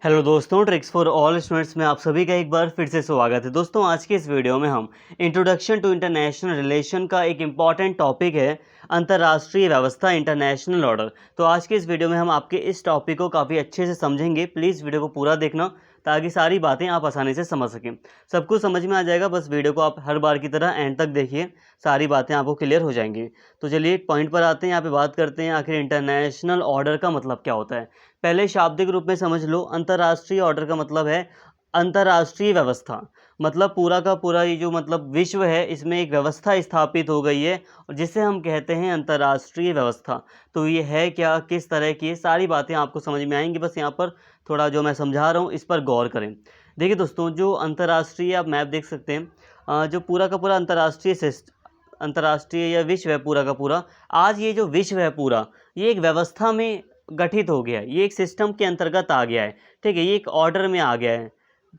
Hello दोस्तों, tricks for all students में आप सभी का एक बार फिर से स्वागत है। दोस्तों, आज के इस वीडियो में हम इंट्रोडक्शन टू इंटरनेशनल रिलेशन का एक इम्पॉर्टेंट टॉपिक है अंतर्राष्ट्रीय व्यवस्था, इंटरनेशनल ऑर्डर। तो आज के इस वीडियो में हम आपके इस टॉपिक को काफ़ी अच्छे से समझेंगे। प्लीज़ वीडियो को पूरा देखना ताकि सारी बातें आप आसानी से समझ सकें। सब कुछ समझ में आ जाएगा, बस वीडियो को आप हर बार की तरह एंड तक देखिए, सारी बातें आपको क्लियर हो जाएंगी। तो चलिए पॉइंट पर आते हैं, यहाँ पे बात करते हैं आखिर इंटरनेशनल ऑर्डर का मतलब क्या होता है। पहले शाब्दिक रूप में समझ लो, अंतर्राष्ट्रीय ऑर्डर का मतलब है अंतर्राष्ट्रीय व्यवस्था। मतलब पूरा का पूरा ये जो मतलब विश्व है, इसमें एक व्यवस्था स्थापित हो गई है और जिसे हम कहते हैं अंतर्राष्ट्रीय व्यवस्था। तो ये है क्या, किस तरह की, सारी बातें आपको समझ में आएंगी। बस यहाँ पर थोड़ा जो मैं समझा रहा हूँ इस पर गौर करें। देखिए दोस्तों, जो अंतर्राष्ट्रीय आप मैप देख सकते हैं, जो पूरा का पूरा अंतर्राष्ट्रीय या विश्व है पूरा का पूरा, आज ये जो विश्व है पूरा, ये एक व्यवस्था में गठित हो गया है। ये एक सिस्टम के अंतर्गत आ गया है। ठीक है, ये एक ऑर्डर में आ गया है।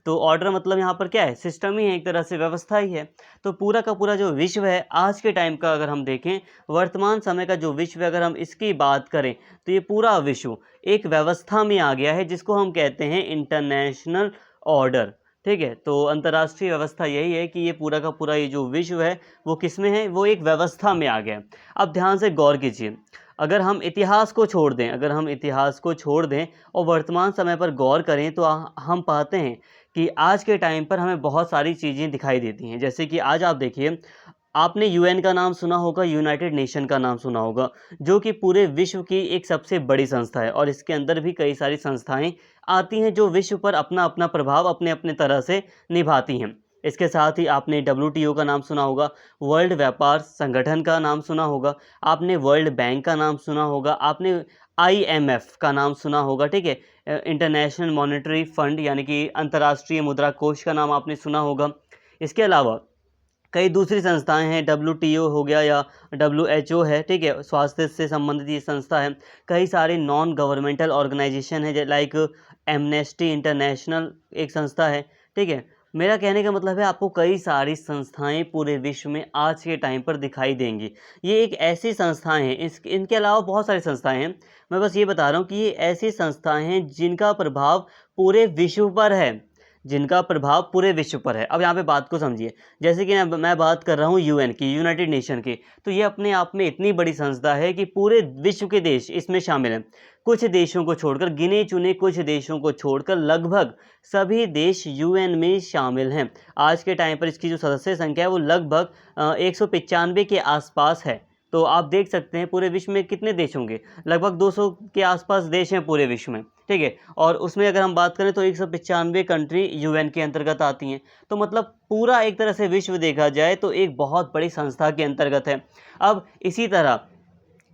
तो ऑर्डर मतलब यहाँ पर क्या है, सिस्टम ही है, एक तरह से व्यवस्था ही है। तो पूरा का पूरा जो विश्व है आज के टाइम का, अगर हम देखें वर्तमान समय का जो विश्व है, अगर हम इसकी बात करें तो ये पूरा विश्व एक व्यवस्था में आ गया है जिसको हम कहते हैं इंटरनेशनल ऑर्डर। ठीक है, तो अंतर्राष्ट्रीय व्यवस्था यही है कि ये पूरा का पूरा ये जो विश्व है वो किस में है, वो एक व्यवस्था में आ गया है। अब ध्यान से गौर कीजिए, अगर हम इतिहास को छोड़ दें, और वर्तमान समय पर गौर करें तो हम पाते हैं कि आज के टाइम पर हमें बहुत सारी चीज़ें दिखाई देती हैं। जैसे कि आज आप देखिए, आपने यूएन का नाम सुना होगा, यूनाइटेड नेशन का नाम सुना होगा, जो कि पूरे विश्व की एक सबसे बड़ी संस्था है और इसके अंदर भी कई सारी संस्थाएं आती हैं जो विश्व पर अपना अपना प्रभाव अपने अपने तरह से निभाती हैं। इसके साथ ही आपने डब्ल्यूटीओ का नाम सुना होगा, वर्ल्ड व्यापार संगठन का नाम सुना होगा, आपने वर्ल्ड बैंक का नाम सुना होगा, आपने आईएमएफ का नाम सुना होगा। ठीक है, इंटरनेशनल मॉनेटरी फंड यानी कि अंतर्राष्ट्रीय मुद्रा कोष का नाम आपने सुना होगा। इसके अलावा कई दूसरी संस्थाएं हैं, डब्ल्यूटीओ हो गया या डब्ल्यूएचओ है। ठीक है, स्वास्थ्य से संबंधित ये संस्था है। कई सारे नॉन गवर्नमेंटल ऑर्गेनाइजेशन है, लाइक एमनेस्टी इंटरनेशनल एक संस्था है। ठीक है, मेरा कहने का मतलब है आपको कई सारी संस्थाएं पूरे विश्व में आज के टाइम पर दिखाई देंगी। ये एक ऐसी संस्थाएं हैं, इनके अलावा बहुत सारी संस्थाएं हैं। मैं बस ये बता रहा हूँ कि ये ऐसी संस्थाएं हैं जिनका प्रभाव पूरे विश्व पर है, अब यहाँ पे बात को समझिए। जैसे कि मैं बात कर रहा हूँ यूएन की, यूनाइटेड नेशन की, तो ये अपने आप में इतनी बड़ी संस्था है कि पूरे विश्व के देश इसमें शामिल हैं। कुछ देशों को छोड़कर, गिने चुने कुछ देशों को छोड़कर लगभग सभी देश यूएन में शामिल हैं। आज के टाइम पर इसकी जो सदस्य संख्या है वो लगभग 195 के आसपास है। तो आप देख सकते हैं पूरे विश्व में कितने देश होंगे, लगभग 200 के आसपास देश हैं पूरे विश्व में। ठीक है, और उसमें अगर हम बात करें तो 195 कंट्री यूएन के अंतर्गत आती हैं। तो मतलब पूरा एक तरह से विश्व देखा जाए तो एक बहुत बड़ी संस्था के अंतर्गत है। अब इसी तरह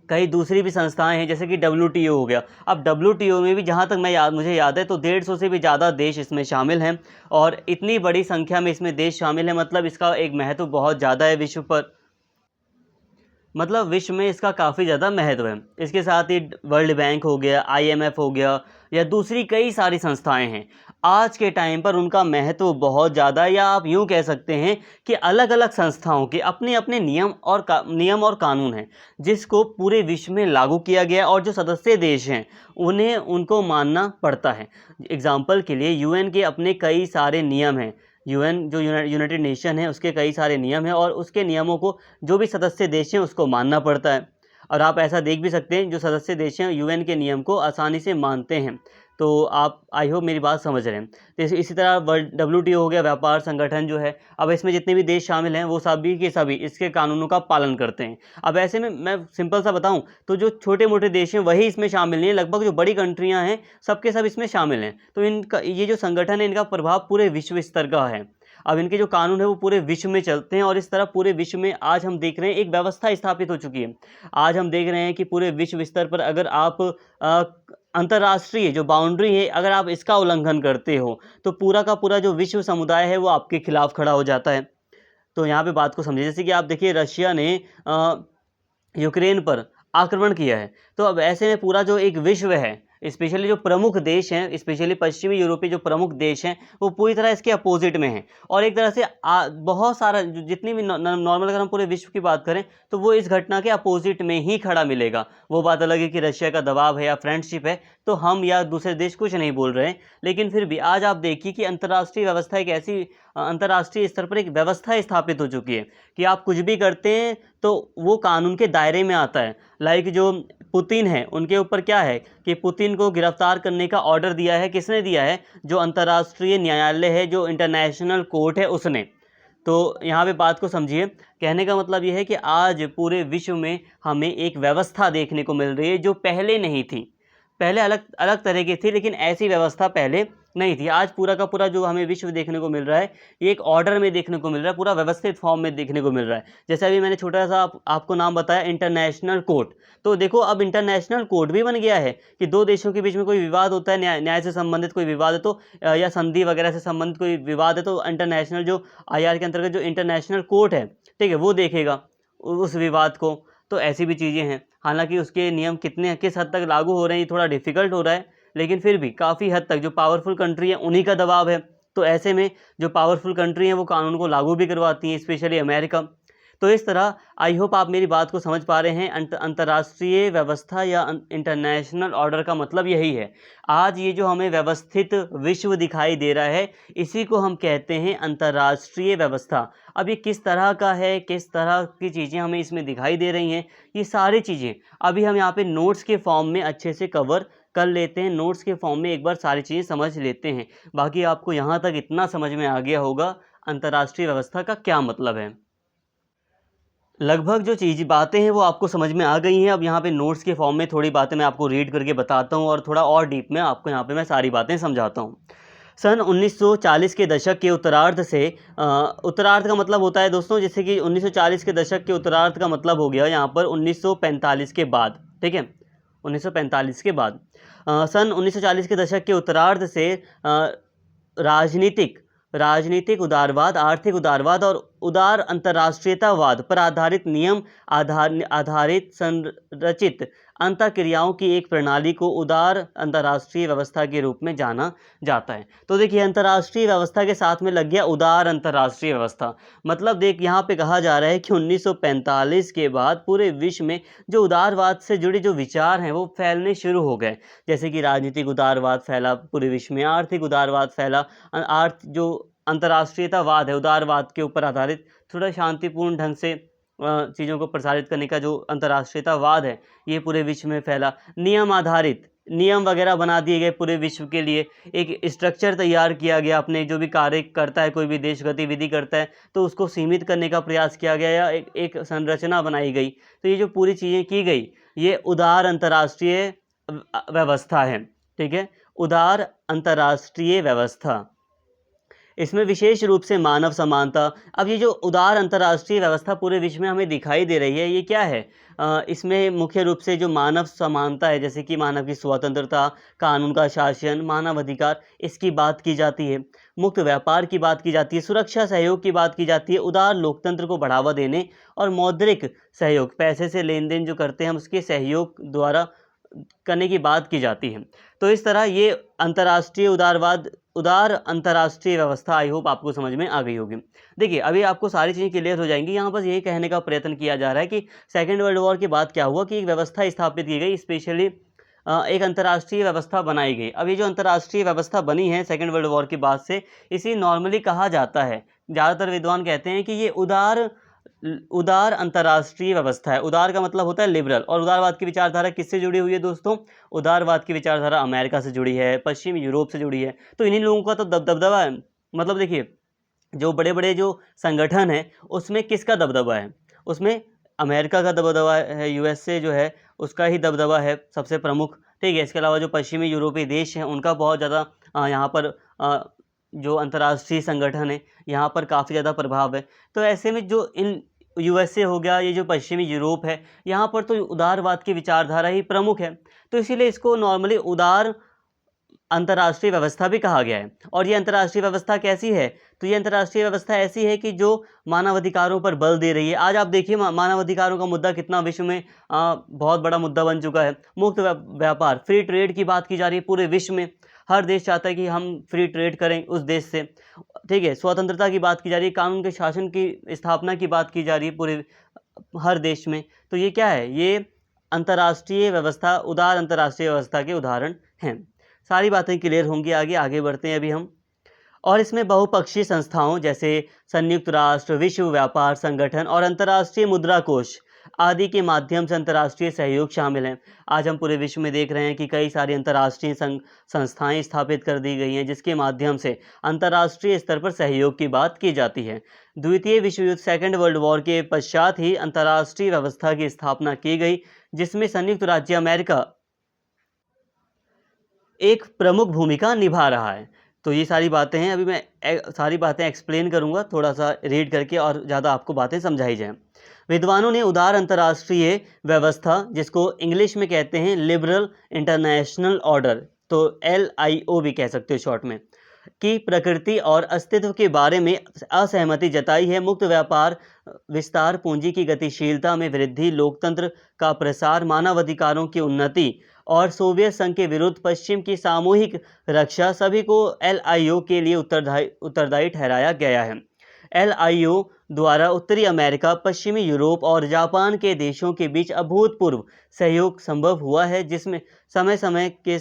कई दूसरी भी संस्थाएं हैं, जैसे कि डब्ल्यूटीओ हो गया। अब डब्ल्यूटीओ में भी जहां तक मुझे याद है तो 150 से भी ज़्यादा देश इसमें शामिल हैं और इतनी बड़ी संख्या में इसमें देश शामिल हैं, मतलब इसका एक महत्व बहुत ज़्यादा है विश्व पर, मतलब विश्व में इसका काफ़ी ज़्यादा महत्व है। इसके साथ ही वर्ल्ड बैंक हो गया, आईएमएफ हो गया या दूसरी कई सारी संस्थाएं हैं। आज के टाइम पर उनका महत्व बहुत ज़्यादा है, या आप यूँ कह सकते हैं कि अलग अलग संस्थाओं के अपने अपने नियम और कानून हैं जिसको पूरे विश्व में लागू किया गया है और जो सदस्य देश हैं उन्हें उनको मानना पड़ता है। एग्जाम्पल के लिए यूएन के अपने कई सारे नियम हैं। यूएन जो यूनाइटेड नेशन है उसके कई सारे नियम हैं और उसके नियमों को जो भी सदस्य देश हैं उसको मानना पड़ता है। और आप ऐसा देख भी सकते हैं, जो सदस्य देश हैं यूएन के नियम को आसानी से मानते हैं। तो आप, आई होप मेरी बात समझ रहे हैं। तो इसी तरह वर्ल्ड डब्ल्यूटीओ हो गया, व्यापार संगठन जो है, अब इसमें जितने भी देश शामिल हैं वो सभी के सभी इसके कानूनों का पालन करते हैं। अब ऐसे में मैं सिंपल सा बताऊं तो जो छोटे मोटे देश हैं वही इसमें शामिल नहीं है, लगभग जो बड़ी कंट्रियां हैं सबके सब इसमें शामिल हैं। तो इनका ये जो संगठन है इनका प्रभाव पूरे विश्व स्तर का है। अब इनके जो कानून है वो पूरे विश्व में चलते हैं और इस तरह पूरे विश्व में आज हम देख रहे हैं एक व्यवस्था स्थापित हो चुकी है। आज हम देख रहे हैं कि पूरे विश्व स्तर पर अगर आप अंतर्राष्ट्रीय जो बाउंड्री है अगर आप इसका उल्लंघन करते हो तो पूरा का पूरा जो विश्व समुदाय है वो आपके खिलाफ खड़ा हो जाता है। तो यहाँ पे बात को समझिए, जैसे कि आप देखिए रशिया ने यूक्रेन पर आक्रमण किया है। तो अब ऐसे में पूरा जो एक विश्व है, स्पेशली जो प्रमुख देश हैं, स्पेशली पश्चिमी यूरोपीय जो प्रमुख देश हैं वो पूरी तरह इसके अपोजिट में हैं और एक तरह से बहुत सारा जितनी भी नॉर्मल अगर हम पूरे विश्व की बात करें तो वो इस घटना के अपोजिट में ही खड़ा मिलेगा। वो बात अलग है कि रशिया का दबाव है या फ्रेंडशिप है, तो हम या दूसरे देश कुछ नहीं बोल रहे हैं। लेकिन फिर भी आज आप देखिए कि अंतर्राष्ट्रीय व्यवस्था एक ऐसी अंतर्राष्ट्रीय स्तर पर एक व्यवस्था स्थापित हो चुकी है कि आप कुछ भी करते हैं तो वो कानून के दायरे में आता है। लाइक जो पुतिन है उनके ऊपर क्या है कि पुतिन को गिरफ्तार करने का ऑर्डर दिया है, किसने दिया है? जो अंतर्राष्ट्रीय न्यायालय है, जो इंटरनेशनल कोर्ट है, उसने। तो यहाँ पे बात को समझिए, कहने का मतलब ये है कि आज पूरे विश्व में हमें एक व्यवस्था देखने को मिल रही है जो पहले नहीं थी। पहले अलग अलग तरह की थी, लेकिन ऐसी व्यवस्था पहले नहीं थी। आज पूरा का पूरा जो हमें विश्व देखने को मिल रहा है, ये एक ऑर्डर में देखने को मिल रहा है, पूरा व्यवस्थित फॉर्म में देखने को मिल रहा है। जैसे अभी मैंने छोटा सा आपको नाम बताया, इंटरनेशनल कोर्ट। तो देखो अब इंटरनेशनल कोर्ट भी बन गया है कि दो देशों के बीच में कोई विवाद होता है, न्याय से संबंधित कोई विवाद है तो या संधि वगैरह से संबंधित कोई विवाद है, तो इंटरनेशनल जो IR के अंतर्गत जो इंटरनेशनल कोर्ट है, ठीक है, वो देखेगा उस विवाद को। तो ऐसी भी चीज़ें हैं। हालांकि उसके नियम किस हद तक लागू हो रहे हैं, ये थोड़ा डिफिकल्ट हो रहा है, लेकिन फिर भी काफ़ी हद तक जो पावरफुल कंट्री है उन्हीं का दबाव है। तो ऐसे में जो पावरफुल कंट्री हैं वो कानून को लागू भी करवाती हैं, स्पेशली अमेरिका। तो इस तरह आई होप आप मेरी बात को समझ पा रहे हैं। अंतर्राष्ट्रीय व्यवस्था या इंटरनेशनल ऑर्डर का मतलब यही है। आज ये जो हमें व्यवस्थित विश्व दिखाई दे रहा है, इसी को हम कहते हैं अंतर्राष्ट्रीय व्यवस्था। अब ये किस तरह का है, किस तरह की चीज़ें हमें इसमें दिखाई दे रही हैं, ये सारी चीज़ें अभी हम यहाँ पे नोट्स के फॉर्म में अच्छे से कवर कर लेते हैं। नोट्स के फॉर्म में एक बार सारी चीज़ें समझ लेते हैं। बाकी आपको यहाँ तक इतना समझ में आ गया होगा अंतर्राष्ट्रीय व्यवस्था का क्या मतलब है। लगभग जो बातें हैं वो आपको समझ में आ गई हैं। अब यहाँ पे नोट्स के फॉर्म में थोड़ी बातें मैं आपको रीड करके बताता हूँ और थोड़ा और डीप में आपको यहाँ पे मैं सारी बातें समझाता हूँ। सन 1940 के दशक के उत्तरार्ध से उत्तरार्ध का मतलब होता है दोस्तों, जैसे कि 1940 के दशक के उत्तरार्ध का मतलब हो गया यहाँ पर 1945 के बाद, ठीक है, 1945 के बाद। सन 1940 के दशक के उत्तरार्ध से राजनीतिक उदारवाद, आर्थिक उदारवाद और उदार अंतर्राष्ट्रीयतावाद पर आधारित नियम आधारित संरचित अंतःक्रियाओं की एक प्रणाली को उदार अंतर्राष्ट्रीय व्यवस्था के रूप में जाना जाता है। तो देखिए अंतर्राष्ट्रीय व्यवस्था के साथ में लग गया उदार अंतर्राष्ट्रीय व्यवस्था। मतलब देख यहाँ पे कहा जा रहा है कि 1945 के बाद पूरे विश्व में जो उदारवाद से जुड़े जो विचार हैं वो फैलने शुरू हो गए। जैसे कि राजनीतिक उदारवाद फैला पूरे विश्व में, आर्थिक उदारवाद फैला, जो अंतर्राष्ट्रीयतावाद है उदारवाद के ऊपर आधारित, थोड़ा शांतिपूर्ण ढंग से चीज़ों को प्रसारित करने का जो अंतर्राष्ट्रीयतावाद है ये पूरे विश्व में फैला। नियम आधारित नियम वगैरह बना दिए गए पूरे विश्व के लिए, एक स्ट्रक्चर तैयार किया गया। अपने जो भी कार्य करता है, कोई भी देश गतिविधि करता है तो उसको सीमित करने का प्रयास किया गया या एक संरचना बनाई गई। तो ये जो पूरी चीज़ें की गई ये उदार अंतर्राष्ट्रीय व्यवस्था है, ठीक है, उदार अंतर्राष्ट्रीय व्यवस्था। इसमें विशेष रूप से मानव समानता। अब ये जो उदार अंतर्राष्ट्रीय व्यवस्था पूरे विश्व में हमें दिखाई दे रही है, ये क्या है? इसमें मुख्य रूप से जो मानव समानता है, जैसे कि मानव की स्वतंत्रता, कानून का शासन, मानव अधिकार, इसकी बात की जाती है। मुक्त व्यापार की बात की जाती है, सुरक्षा सहयोग की बात की जाती है, उदार लोकतंत्र को बढ़ावा देने और मौद्रिक सहयोग, पैसे से लेन देन जो करते हैं हम उसके सहयोग द्वारा करने की बात की जाती है। तो इस तरह ये अंतर्राष्ट्रीय उदार अंतर्राष्ट्रीय व्यवस्था आई होप आपको समझ में आ गई होगी। देखिए अभी आपको सारी चीज़ें क्लियर हो जाएंगी। यहाँ बस यही कहने का प्रयत्न किया जा रहा है कि सेकेंड वर्ल्ड वॉर के बाद क्या हुआ कि एक व्यवस्था स्थापित की गई, स्पेशली एक अंतर्राष्ट्रीय व्यवस्था बनाई गई। अब ये जो अंतर्राष्ट्रीय व्यवस्था बनी है सेकेंड वर्ल्ड वॉर के बाद से, इसी नॉर्मली कहा जाता है, ज़्यादातर विद्वान कहते हैं कि ये उदार अंतर्राष्ट्रीय व्यवस्था है। उदार का मतलब होता है लिबरल, और उदारवाद की विचारधारा किससे जुड़ी हुई है दोस्तों? उदारवाद की विचारधारा अमेरिका से जुड़ी है, पश्चिम यूरोप से जुड़ी है। तो इन्हीं लोगों का तो दबदबा है। मतलब देखिए जो बड़े बड़े जो संगठन हैं उसमें किसका दबदबा है? उसमें अमेरिका का दबदबा है, USA जो है उसका ही दबदबा है सबसे प्रमुख, ठीक है। इसके अलावा जो पश्चिमी यूरोपीय देश हैं उनका बहुत ज़्यादा यहाँ पर जो अंतर्राष्ट्रीय संगठन है यहाँ पर काफ़ी ज़्यादा प्रभाव है। तो ऐसे में जो इन USA हो गया, ये जो पश्चिमी यूरोप है, यहाँ पर तो उदारवाद की विचारधारा ही प्रमुख है। तो इसीलिए इसको नॉर्मली उदार अंतर्राष्ट्रीय व्यवस्था भी कहा गया है। और ये अंतर्राष्ट्रीय व्यवस्था कैसी है? तो ये अंतर्राष्ट्रीय व्यवस्था ऐसी है कि जो मानवाधिकारों पर बल दे रही है। आज आप देखिए मानवाधिकारों का मुद्दा कितना विश्व में बहुत बड़ा मुद्दा बन चुका है। मुक्त व्यापार, फ्री ट्रेड की बात की जा रही है पूरे विश्व में। हर देश चाहता है कि हम फ्री ट्रेड करें उस देश से, ठीक है। स्वतंत्रता की बात की जा रही है, कानून के शासन की स्थापना की बात की जा रही है पूरे हर देश में। तो ये क्या है? ये अंतर्राष्ट्रीय व्यवस्था, उदार अंतर्राष्ट्रीय व्यवस्था के उदाहरण हैं। सारी बातें क्लियर होंगी, आगे आगे बढ़ते हैं अभी हम। और इसमें बहुपक्षीय संस्थाओं जैसे संयुक्त राष्ट्र, विश्व व्यापार संगठन और अंतर्राष्ट्रीय मुद्रा कोष आदि के माध्यम से अंतर्राष्ट्रीय सहयोग शामिल हैं। आज हम पूरे विश्व में देख रहे हैं कि कई सारी अंतर्राष्ट्रीय संस्थाएं स्थापित कर दी गई हैं, जिसके माध्यम से अंतर्राष्ट्रीय स्तर पर सहयोग की बात की जाती है। द्वितीय विश्व युद्ध, सेकेंड वर्ल्ड वॉर के पश्चात ही अंतर्राष्ट्रीय व्यवस्था की स्थापना की गई, जिसमें संयुक्त राज्य अमेरिका एक प्रमुख भूमिका निभा रहा है। तो ये सारी बातें हैं, अभी मैं सारी बातें एक्सप्लेन करूँगा थोड़ा सा रीड करके, और ज़्यादा आपको बातें समझाई जाएँ। विद्वानों ने उदार अंतर्राष्ट्रीय व्यवस्था, जिसको इंग्लिश में कहते हैं लिबरल इंटरनेशनल ऑर्डर, तो LIO भी कह सकते हो शॉर्ट में, की प्रकृति और अस्तित्व के बारे में असहमति जताई है। मुक्त व्यापार, विस्तार, पूंजी की गतिशीलता में वृद्धि, लोकतंत्र का प्रसार, मानवाधिकारों की उन्नति और सोवियत संघ के विरुद्ध पश्चिम की सामूहिक रक्षा सभी को LIO के लिए उत्तरदायी ठहराया गया है। LIO द्वारा उत्तरी अमेरिका, पश्चिमी यूरोप और जापान के देशों के बीच अभूतपूर्व सहयोग संभव हुआ है, जिसमें समय के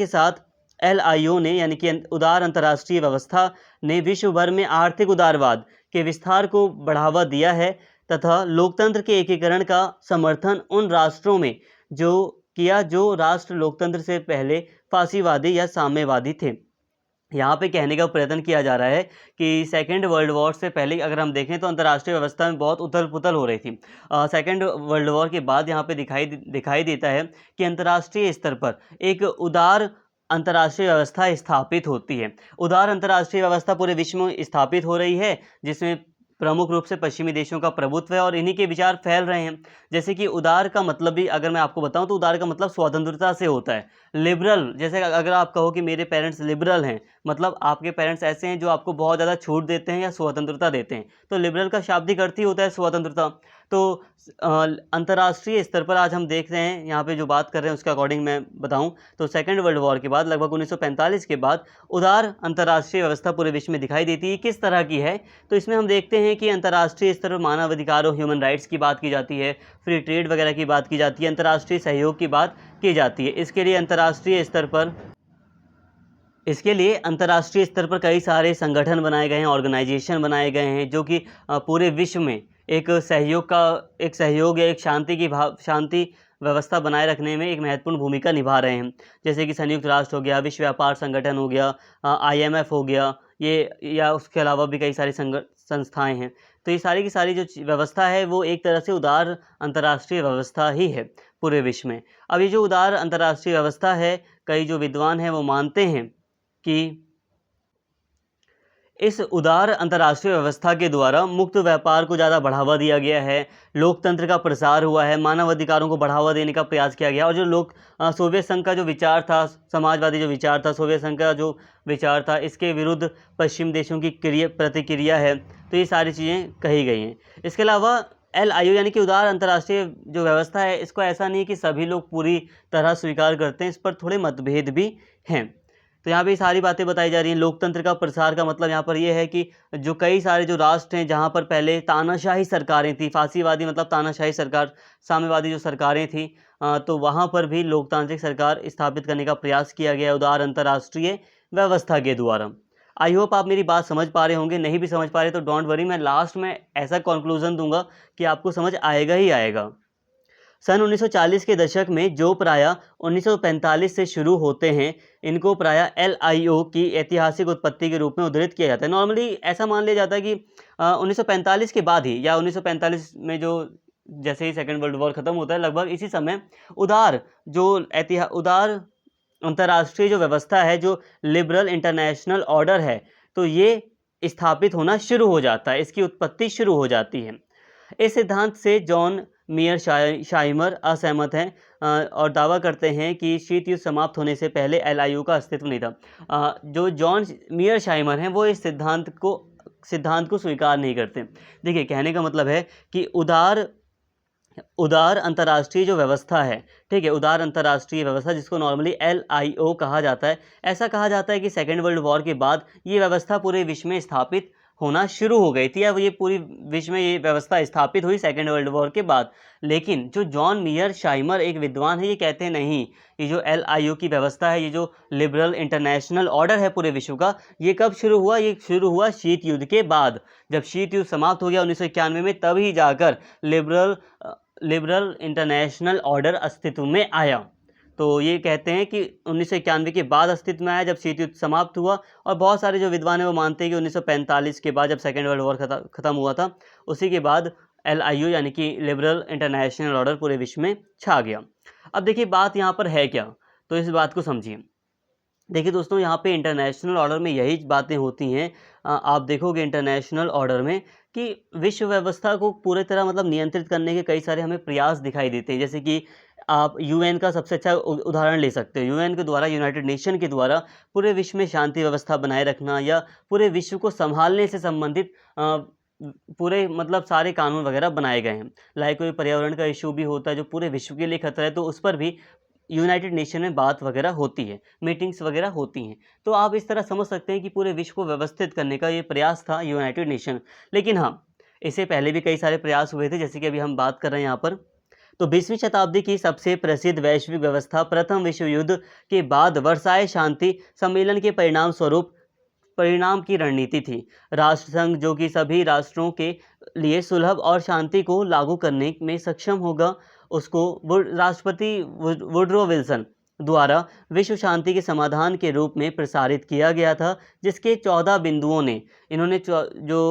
साथ LIO ने यानी कि उदार अंतर्राष्ट्रीय व्यवस्था ने विश्व भर में आर्थिक उदारवाद के विस्तार को बढ़ावा दिया है तथा लोकतंत्र के एकीकरण का समर्थन उन राष्ट्रों में जो राष्ट्र लोकतंत्र से पहले फासीवादी या साम्यवादी थे। यहाँ पे कहने का प्रयत्न किया जा रहा है कि सेकेंड वर्ल्ड वॉर से पहले अगर हम देखें तो अंतर्राष्ट्रीय व्यवस्था में बहुत उथल पुथल हो रही थी। सेकेंड वर्ल्ड वॉर के बाद यहाँ पे दिखाई देता है कि अंतर्राष्ट्रीय स्तर पर एक उदार अंतर्राष्ट्रीय व्यवस्था स्थापित होती है। उदार अंतर्राष्ट्रीय व्यवस्था पूरे विश्व में स्थापित हो रही है, जिसमें प्रमुख रूप से पश्चिमी देशों का प्रभुत्व है और इन्हीं के विचार फैल रहे हैं। जैसे कि उदार का मतलब भी अगर मैं आपको बताऊं तो उदार का मतलब स्वतंत्रता से होता है। लिबरल, जैसे अगर आप कहो कि मेरे पेरेंट्स लिबरल हैं, मतलब आपके पेरेंट्स ऐसे हैं जो आपको बहुत ज़्यादा छूट देते हैं या स्वतंत्रता देते हैं, तो लिबरल का शाब्दिक अर्थ ही होता है स्वतंत्रता। तो अंतर्राष्ट्रीय स्तर पर आज हम देख रहे हैं, यहाँ पे जो बात कर रहे हैं उसके अकॉर्डिंग मैं बताऊं तो सेकेंड वर्ल्ड वॉर के बाद लगभग 1945 के बाद उदार अंतर्राष्ट्रीय व्यवस्था पूरे विश्व में दिखाई देती है। किस तरह की है, तो इसमें हम देखते हैं कि अंतर्राष्ट्रीय स्तर पर मानवाधिकारों, ह्यूमन राइट्स की बात की जाती है, फ्री ट्रेड वगैरह की बात की जाती है, अंतर्राष्ट्रीय सहयोग की बात की जाती है। इसके लिए अंतर्राष्ट्रीय स्तर पर कई सारे संगठन बनाए गए हैं, ऑर्गेनाइजेशन बनाए गए हैं, जो कि पूरे विश्व में एक सहयोग या एक शांति व्यवस्था बनाए रखने में एक महत्वपूर्ण भूमिका निभा रहे हैं। जैसे कि संयुक्त राष्ट्र हो गया, विश्व व्यापार संगठन हो गया, IMF हो गया, ये या उसके अलावा भी कई सारी संस्थाएं हैं। तो ये सारी की सारी जो व्यवस्था है वो एक तरह से उदार अंतर्राष्ट्रीय व्यवस्था ही है पूरे विश्व में। अब ये जो उदार अंतर्राष्ट्रीय व्यवस्था है, कई जो विद्वान हैं वो मानते हैं कि इस उदार अंतर्राष्ट्रीय व्यवस्था के द्वारा मुक्त व्यापार को ज़्यादा बढ़ावा दिया गया है, लोकतंत्र का प्रसार हुआ है, मानवाधिकारों को बढ़ावा देने का प्रयास किया गया। और जो सोवियत संघ का जो विचार था, समाजवादी जो विचार था, सोवियत संघ का जो विचार था, इसके विरुद्ध पश्चिम देशों की प्रतिक्रिया है। तो ये सारी चीज़ें कही गई हैं। इसके अलावा LIO यानी कि उदार अंतर्राष्ट्रीय जो व्यवस्था है, इसको ऐसा नहीं है कि सभी लोग पूरी तरह स्वीकार करते हैं, इस पर थोड़े मतभेद भी हैं। तो यहाँ पे सारी बातें बताई जा रही हैं। लोकतंत्र का प्रसार का मतलब यहाँ पर ये है कि जो कई सारे जो राष्ट्र हैं जहाँ पर पहले तानाशाही सरकारें थी, फासीवादी मतलब तानाशाही सरकार, साम्यवादी जो सरकारें थी, तो वहाँ पर भी लोकतांत्रिक सरकार स्थापित करने का प्रयास किया गया उदार अंतर्राष्ट्रीय व्यवस्था के द्वारा। आई होप आप मेरी बात समझ पा रहे होंगे। नहीं भी समझ पा रहे तो डोंट वरी, मैं लास्ट में ऐसा कंक्लूजन दूंगा कि आपको समझ आएगा ही आएगा। सन 1940 के दशक में जो प्रायः 1945 से शुरू होते हैं, इनको प्रायः LIO की ऐतिहासिक उत्पत्ति के रूप में उद्धृत किया जाता है। नॉर्मली ऐसा मान लिया जाता है कि 1945 के बाद ही या 1945 में जो जैसे ही सेकेंड वर्ल्ड वॉर ख़त्म होता है, लगभग इसी समय उदार अंतर्राष्ट्रीय जो व्यवस्था है, जो लिबरल इंटरनेशनल ऑर्डर है, तो ये स्थापित होना शुरू हो जाता है, इसकी उत्पत्ति शुरू हो जाती है। इस सिद्धांत से जॉन मियर शाइमर असहमत हैं और दावा करते हैं कि शीत युद्ध समाप्त होने से पहले LIO का अस्तित्व नहीं था। जो जॉन मियर शाइमर हैं वो इस सिद्धांत को स्वीकार नहीं करते। देखिए, कहने का मतलब है कि उदार अंतर्राष्ट्रीय जो व्यवस्था है, ठीक है, उदार अंतर्राष्ट्रीय व्यवस्था जिसको नॉर्मली LIO कहा जाता है, ऐसा कहा जाता है कि सेकेंड वर्ल्ड वॉर के बाद ये व्यवस्था पूरे विश्व में स्थापित होना शुरू हो गई थी, अब ये पूरी विश्व में ये व्यवस्था स्थापित हुई सेकेंड वर्ल्ड वॉर के बाद। लेकिन जो जॉन मियर शाइमर एक विद्वान है, ये कहते हैं नहीं, ये जो LIU की व्यवस्था है, ये जो लिबरल इंटरनेशनल ऑर्डर है पूरे विश्व का, ये कब शुरू हुआ? ये शुरू हुआ शीत युद्ध के बाद। जब शीत युद्ध समाप्त हो गया 1991 में, तभी जाकर लिबरल इंटरनेशनल ऑर्डर अस्तित्व में आया। तो ये कहते हैं कि 1991 के बाद अस्तित्व में आया, जब शीत युद्ध समाप्त हुआ। और बहुत सारे जो विद्वान हैं वो मानते हैं कि 1945 के बाद, जब सेकेंड वर्ल्ड वॉर खत्म हुआ था, उसी के बाद LIU यानी कि लिबरल इंटरनेशनल ऑर्डर पूरे विश्व में छा गया। अब देखिए बात यहाँ पर है क्या, तो इस बात को समझिए। देखिए दोस्तों, यहाँ पे इंटरनेशनल ऑर्डर में यही बातें होती हैं। आप देखोगे इंटरनेशनल ऑर्डर में कि विश्व व्यवस्था को पूरी तरह मतलब नियंत्रित करने के कई सारे हमें प्रयास दिखाई देते हैं। जैसे कि आप UN का सबसे अच्छा उदाहरण ले सकते हो। UN के द्वारा, यूनाइटेड नेशन के द्वारा पूरे विश्व में शांति व्यवस्था बनाए रखना या पूरे विश्व को संभालने से संबंधित पूरे मतलब सारे कानून वगैरह बनाए गए हैं। लाइक कोई पर्यावरण का इशू भी होता है जो पूरे विश्व के लिए खतरा है, तो उस पर भी यूनाइटेड नेशन में बात वगैरह होती है, मीटिंग्स वगैरह होती हैं। तो आप इस तरह समझ सकते हैं कि पूरे विश्व को व्यवस्थित करने का ये प्रयास था यूनाइटेड नेशन। लेकिन हाँ, इससे पहले भी कई सारे प्रयास हुए थे, जैसे कि अभी हम बात कर रहे हैं यहाँ पर। तो 20वीं शताब्दी की सबसे प्रसिद्ध वैश्विक व्यवस्था प्रथम विश्व युद्ध के बाद वर्साय शांति सम्मेलन के परिणाम की रणनीति थी। राष्ट्रसंघ, जो कि सभी राष्ट्रों के लिए सुलभ और शांति को लागू करने में सक्षम होगा, उसको राष्ट्रपति वुडरो विल्सन द्वारा विश्व शांति के समाधान के रूप में प्रसारित किया गया था, जिसके 14 बिंदुओं ने इन्होंने जो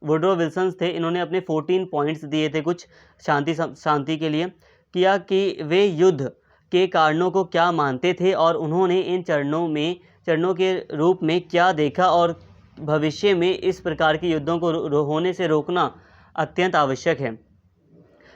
वुडरो विल्सन थे, इन्होंने अपने 14 पॉइंट्स दिए थे कुछ शांति के लिए, किया कि वे युद्ध के कारणों को क्या मानते थे और उन्होंने इन चरणों के रूप में क्या देखा, और भविष्य में इस प्रकार के युद्धों को होने से रोकना अत्यंत आवश्यक है।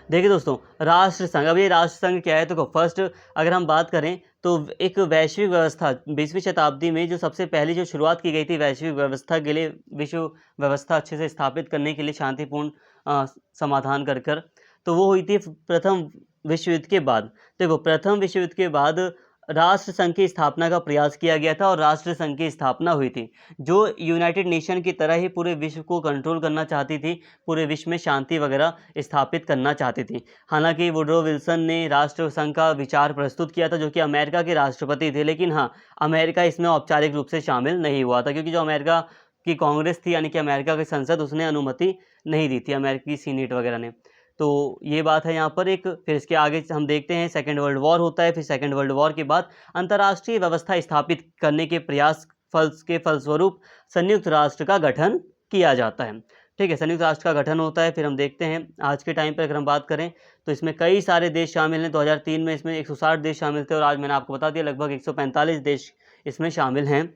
देखिए दोस्तों, राष्ट्रसंघ, अब ये राष्ट्रसंघ क्या है? तो फर्स्ट अगर हम बात करें तो एक वैश्विक व्यवस्था 20वीं शताब्दी में जो सबसे पहली जो शुरुआत की गई थी वैश्विक व्यवस्था के लिए, विश्व व्यवस्था अच्छे से स्थापित करने के लिए शांतिपूर्ण समाधान कर तो वो हुई थी प्रथम विश्व युद्ध के बाद। देखो, प्रथम विश्व युद्ध के बाद राष्ट्र संघ की स्थापना का प्रयास किया गया था और राष्ट्र संघ की स्थापना हुई थी, जो यूनाइटेड नेशन की तरह ही पूरे विश्व को कंट्रोल करना चाहती थी, पूरे विश्व में शांति वगैरह स्थापित करना चाहती थी। हालांकि वुडरो विल्सन ने राष्ट्र संघ का विचार प्रस्तुत किया था, जो कि अमेरिका के राष्ट्रपति थे, लेकिन हाँ, अमेरिका इसमें औपचारिक रूप से शामिल नहीं हुआ था, क्योंकि जो अमेरिका की कांग्रेस थी, यानी कि अमेरिका की संसद, उसने अनुमति नहीं दी थी, अमेरिकी सीनेट वगैरह ने। तो ये बात है यहाँ पर एक। फिर इसके आगे हम देखते हैं सेकेंड वर्ल्ड वॉर होता है। फिर सेकेंड वर्ल्ड वॉर के बाद अंतर्राष्ट्रीय व्यवस्था स्थापित करने के प्रयास के फलस्वरूप संयुक्त राष्ट्र का गठन किया जाता है। ठीक है, संयुक्त राष्ट्र का गठन होता है। फिर हम देखते हैं आज के टाइम पर अगर हम बात करें तो इसमें कई सारे देश शामिल हैं। 2003 में इसमें 160 देश शामिल थे और आज मैंने आपको बता दिया लगभग 145 देश इसमें शामिल हैं।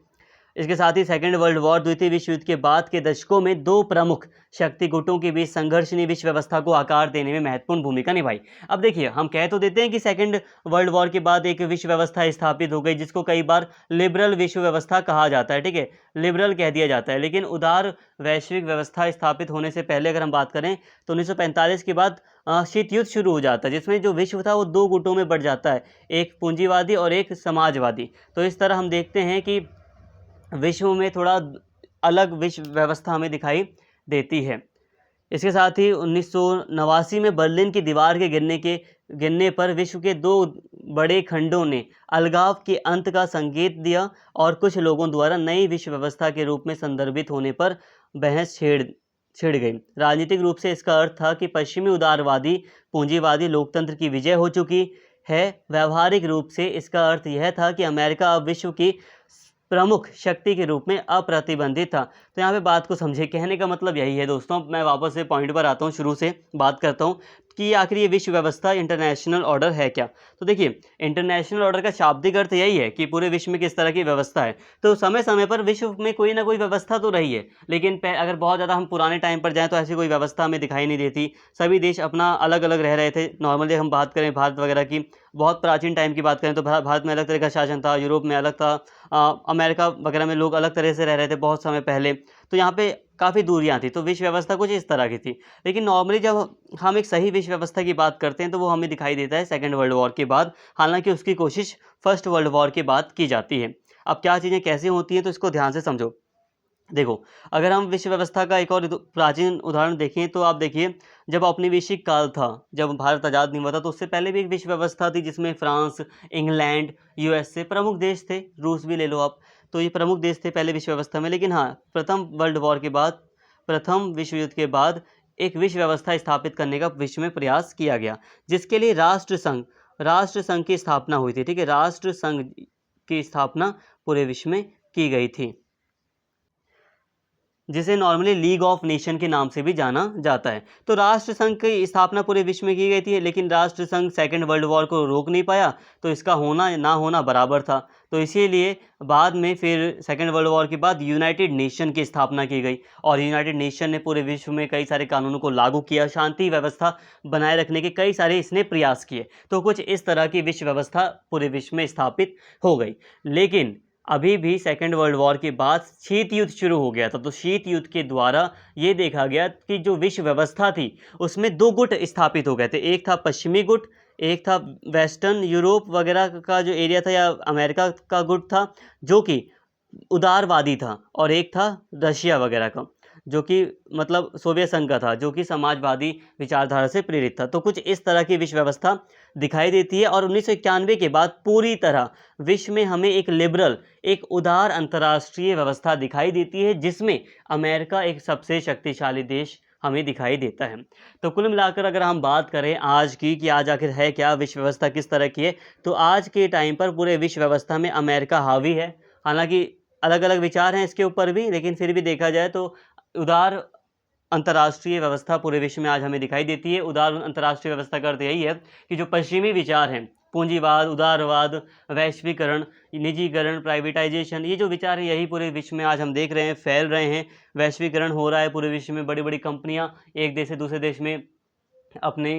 इसके साथ ही सेकेंड वर्ल्ड वॉर, द्वितीय विश्व युद्ध के बाद के दशकों में दो प्रमुख शक्ति गुटों के बीच संघर्ष ने विश्व व्यवस्था को आकार देने में महत्वपूर्ण भूमिका निभाई। अब देखिए, हम कह तो देते हैं कि सेकेंड वर्ल्ड वॉर के बाद एक विश्व व्यवस्था स्थापित हो गई, जिसको कई बार लिबरल विश्व व्यवस्था कहा जाता है। ठीक है, लिबरल कह दिया जाता है, लेकिन उदार वैश्विक व्यवस्था स्थापित होने से पहले अगर हम बात करें तो 1945 के बाद शीत युद्ध शुरू हो जाता है, जिसमें जो विश्व था वो दो गुटों में बढ़ जाता है, एक पूंजीवादी और एक समाजवादी। तो इस तरह हम देखते हैं कि विश्व में थोड़ा अलग विश्व व्यवस्था हमें दिखाई देती है। इसके साथ ही 1989 में बर्लिन की दीवार के गिरने पर विश्व के दो बड़े खंडों ने अलगाव के अंत का संकेत दिया और कुछ लोगों द्वारा नई विश्व व्यवस्था के रूप में संदर्भित होने पर बहस छिड़ गई। राजनीतिक रूप से इसका अर्थ था कि पश्चिमी उदारवादी पूंजीवादी लोकतंत्र की विजय हो चुकी है। व्यावहारिक रूप से इसका अर्थ यह था कि अमेरिका अब विश्व की प्रमुख शक्ति के रूप में अप्रतिबंधित था। तो यहाँ पे बात को समझे, कहने का मतलब यही है दोस्तों। मैं वापस से पॉइंट पर आता हूँ, शुरू से बात करता हूँ कि आखिर ये विश्व व्यवस्था इंटरनेशनल ऑर्डर है क्या। तो देखिए, इंटरनेशनल ऑर्डर का शाब्दिक अर्थ यही है कि पूरे विश्व में किस तरह की व्यवस्था है। तो समय समय पर विश्व में कोई ना कोई व्यवस्था तो रही है, लेकिन अगर बहुत ज़्यादा हम पुराने टाइम पर जाएँ तो ऐसी कोई व्यवस्था हमें दिखाई नहीं देती। सभी देश अपना अलग अलग रह रहे थे। नॉर्मली हम बात करें भारत वगैरह की, बहुत प्राचीन टाइम की बात करें तो भारत में अलग तरह का शासन था, यूरोप में अलग था, अमेरिका वगैरह में लोग अलग तरह से रह रहे थे बहुत समय पहले। तो यहाँ पे काफ़ी दूरियां थी, तो विश्व व्यवस्था कुछ इस तरह की थी। लेकिन नॉर्मली जब हम एक सही विश्व व्यवस्था की बात करते हैं तो वो हमें दिखाई देता है सेकेंड वर्ल्ड वॉर के बाद, हालांकि उसकी कोशिश फर्स्ट वर्ल्ड वॉर के बाद की जाती है। अब क्या चीज़ें कैसे होती हैं तो इसको ध्यान से समझो। देखो, अगर हम विश्व व्यवस्था का एक और प्राचीन उदाहरण देखें तो आप देखिए, जब औपनिवेशिक काल था, जब भारत आज़ाद नहीं हुआ था, तो उससे पहले भी एक विश्व व्यवस्था थी जिसमें फ्रांस, इंग्लैंड, यूएसए प्रमुख देश थे, रूस भी ले लो आप। तो ये प्रमुख देश थे पहले विश्व व्यवस्था में। लेकिन हाँ, प्रथम विश्व युद्ध के बाद एक विश्व व्यवस्था स्थापित करने का विश्व में प्रयास किया गया, जिसके लिए राष्ट्र संघ की स्थापना हुई थी। ठीक है, राष्ट्र संघ की स्थापना पूरे विश्व में की गई थी, जिसे नॉर्मली लीग ऑफ नेशन के नाम से भी जाना जाता है। तो राष्ट्र संघ की स्थापना पूरे विश्व में की गई थी, लेकिन राष्ट्र संघ सेकेंड वर्ल्ड वॉर को रोक नहीं पाया, तो इसका होना ना होना बराबर था। तो इसीलिए बाद में फिर सेकेंड वर्ल्ड वॉर के बाद यूनाइटेड नेशन की स्थापना की गई, और यूनाइटेड नेशन ने पूरे विश्व में कई सारे कानूनों को लागू किया, शांति व्यवस्था बनाए रखने के कई सारे इसने प्रयास किए। तो कुछ इस तरह की विश्व व्यवस्था पूरे विश्व में स्थापित हो गई। लेकिन अभी भी सेकेंड वर्ल्ड वॉर के बाद शीत युद्ध शुरू हो गया था। तो शीत युद्ध के द्वारा ये देखा गया कि जो विश्व व्यवस्था थी उसमें दो गुट स्थापित हो गए थे। एक था पश्चिमी गुट, एक था वेस्टर्न यूरोप वगैरह का जो एरिया था, या अमेरिका का गुट था, जो कि उदारवादी था, और एक था रशिया वगैरह का, जो कि मतलब सोवियत संघ का था, जो कि समाजवादी विचारधारा से प्रेरित था। तो कुछ इस तरह की विश्व व्यवस्था दिखाई देती है। और 1991 के बाद पूरी तरह विश्व में हमें एक लिबरल, एक उदार अंतर्राष्ट्रीय व्यवस्था दिखाई देती है, जिसमें अमेरिका एक सबसे शक्तिशाली देश हमें दिखाई देता है। तो कुल मिलाकर अगर हम बात करें आज की, कि आज आखिर है क्या, विश्व व्यवस्था किस तरह की है, तो आज के टाइम पर पूरे विश्व व्यवस्था में अमेरिका हावी है। हालांकि अलग अलग विचार हैं इसके ऊपर भी, लेकिन फिर भी देखा जाए तो उदार अंतर्राष्ट्रीय व्यवस्था पूरे विश्व में आज हमें दिखाई देती है। उदार अंतर्राष्ट्रीय व्यवस्था का अर्थ यही है कि जो पश्चिमी विचार हैं, पूंजीवाद, उदारवाद, वैश्वीकरण, निजीकरण, प्राइवेटाइजेशन, ये जो विचार हैं यही पूरे विश्व में आज हम देख रहे हैं फैल रहे हैं। वैश्वीकरण हो रहा है पूरे विश्व में, बड़ी बड़ी कंपनियां एक देश से दूसरे देश में अपनी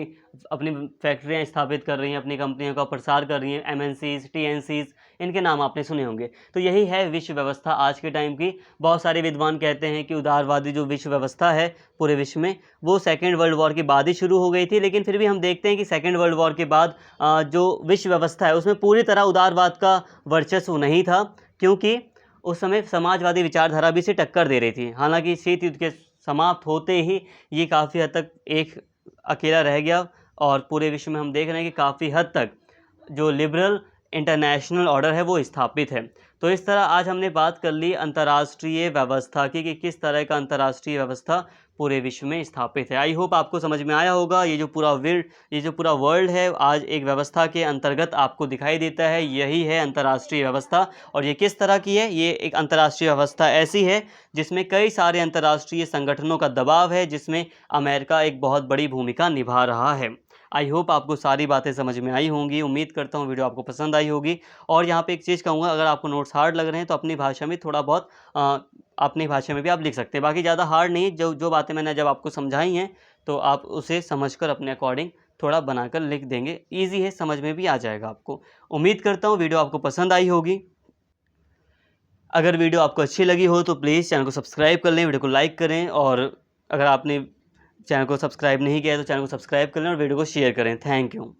अपनी फैक्ट्रियां स्थापित कर रही हैं, अपनी कंपनियों का प्रसार कर रही हैं, एमएनसीज, टीएनसीज, इनके नाम आपने सुने होंगे। तो यही है विश्व व्यवस्था आज के टाइम की। बहुत सारे विद्वान कहते हैं कि उदारवादी जो विश्व व्यवस्था है पूरे विश्व में, वो सेकेंड वर्ल्ड वॉर के बाद ही शुरू हो गई थी। लेकिन फिर भी हम देखते हैं कि सेकेंड वर्ल्ड वॉर के बाद जो विश्व व्यवस्था है उसमें पूरी तरह उदारवाद का वर्चस्व नहीं था, क्योंकि उस समय समाजवादी विचारधारा भी इसे टक्कर दे रही थी। हालांकि शीत युद्ध के समाप्त होते ही ये काफ़ी हद तक एक अकेला रह गया, और पूरे विश्व में हम देख रहे हैं कि काफ़ी हद तक जो लिबरल इंटरनेशनल ऑर्डर है वो स्थापित है। तो इस तरह आज हमने बात कर ली अंतर्राष्ट्रीय व्यवस्था की, कि किस तरह का अंतर्राष्ट्रीय व्यवस्था पूरे विश्व में स्थापित है। आई होप आपको समझ में आया होगा। ये जो पूरा वर्ल्ड है आज एक व्यवस्था के अंतर्गत आपको दिखाई देता है, यही है अंतर्राष्ट्रीय व्यवस्था। और ये किस तरह की है? ये एक अंतर्राष्ट्रीय व्यवस्था ऐसी है जिसमें कई सारे अंतर्राष्ट्रीय संगठनों का दबाव है, जिसमें अमेरिका एक बहुत बड़ी भूमिका निभा रहा है। आई होप आपको सारी बातें समझ में आई होंगी। उम्मीद करता हूँ वीडियो आपको पसंद आई होगी। और यहाँ पे एक चीज़ कहूँगा, अगर आपको नोट्स हार्ड लग रहे हैं तो अपनी भाषा में थोड़ा बहुत अपनी भाषा में भी आप लिख सकते हैं। बाकी ज़्यादा हार्ड नहीं, जो जो बातें मैंने जब आपको समझाई हैं तो आप उसे समझकर अपने अकॉर्डिंग थोड़ा बनाकर लिख देंगे। ईजी है, समझ में भी आ जाएगा आपको। उम्मीद करता हूँ वीडियो आपको पसंद आई होगी। अगर वीडियो आपको अच्छी लगी हो तो प्लीज़ चैनल को सब्सक्राइब कर लें, वीडियो को लाइक करें, और अगर आपने चैनल को सब्सक्राइब नहीं किया है तो चैनल को सब्सक्राइब कर लें और वीडियो को शेयर करें। Thank you.